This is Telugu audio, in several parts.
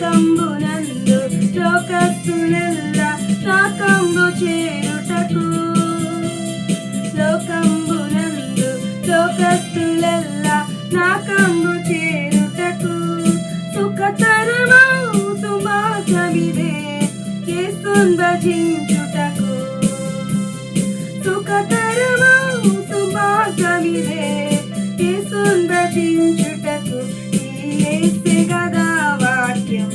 లోకంబునందు లోకస్తులెల్ల నాకంబు చేరుటకు లోకంబునందు లోకస్తులెల్ల నాకంబు చేరుటకు సుఖతరమౌ సుమార్గమిదే యేసున్ భజించుటకు సుఖతరమౌ సుమార్గమిదే యేసున్ భజించుటకు యేసే గదా వాక్యం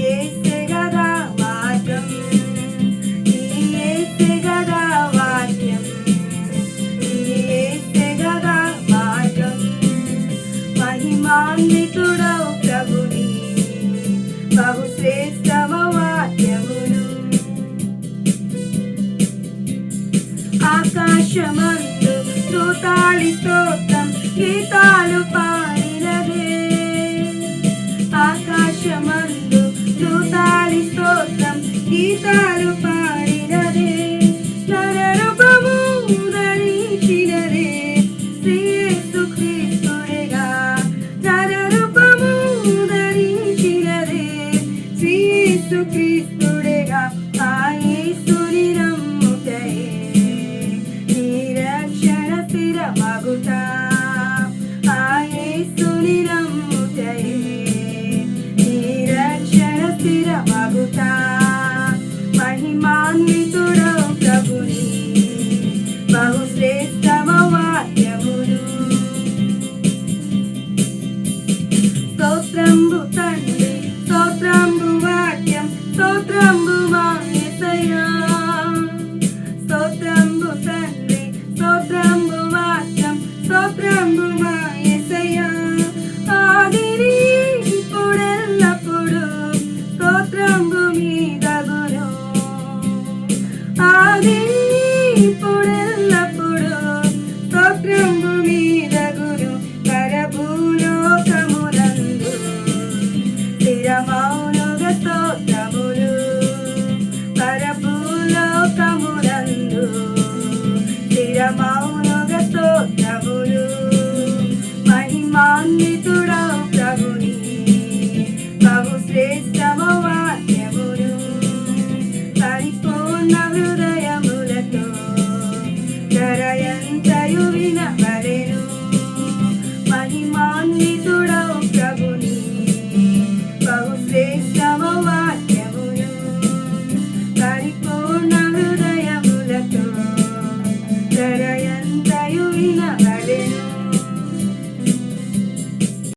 యేసే గదా మార్గం యేసే గదా వాక్యం యేసే గదా మార్గం మహిమాన్వితుడౌ ప్రభుని బహు శ్రేష్టమ వాక్యములు ఆకాశమందు దూతాళి స్తోత్రం గీతాలు పాడినదే ఆకాశమందు దూతాళి స్తోత్రం గీతాలు పాడినదే నరరూపము ధరించినదే శ్రీ యేసు క్రీస్తుడేగా నరరూపము ధరించినదే శ్రీ యేసు క్రీస్తుడేగా ఆ యేసుని నమ్ముటయే నిరక్షణ స్థిరమగుట ఆ యేసుని నమ్ముటయే నిరక్షణ స్థిరమగుట మహిమాన్వితుడౌ ప్రభుని బహు శ్రేష్టమ వాక్యములు స్తోత్రంబు తండ్రి స్తోత్రంబు వాక్యం స్తోత్రంబు మా యేసయ్యా స్తోత్రంబు తండ్రి స్తోత్రంబు వాక్యం స్తోత్రంబు మా యేసయ్యా ఆదిని ఇప్పుడెల్లప్పుడు స్తోత్రంబు మీదగును ఆదిని ఇప్పుడెల్లప్పుడు స్తోత్రంబు మీదగును పరభూలోకమునందు స్థిరమౌనుగ స్తోత్రములు పరభూలోకమునందు స్థిరమౌనుగ స్తోత్రములు మహిమాన్వితుడౌ ప్రభుని బహు శ్రేష్టమ వాక్యములు పరిపూర్ణ హృదయ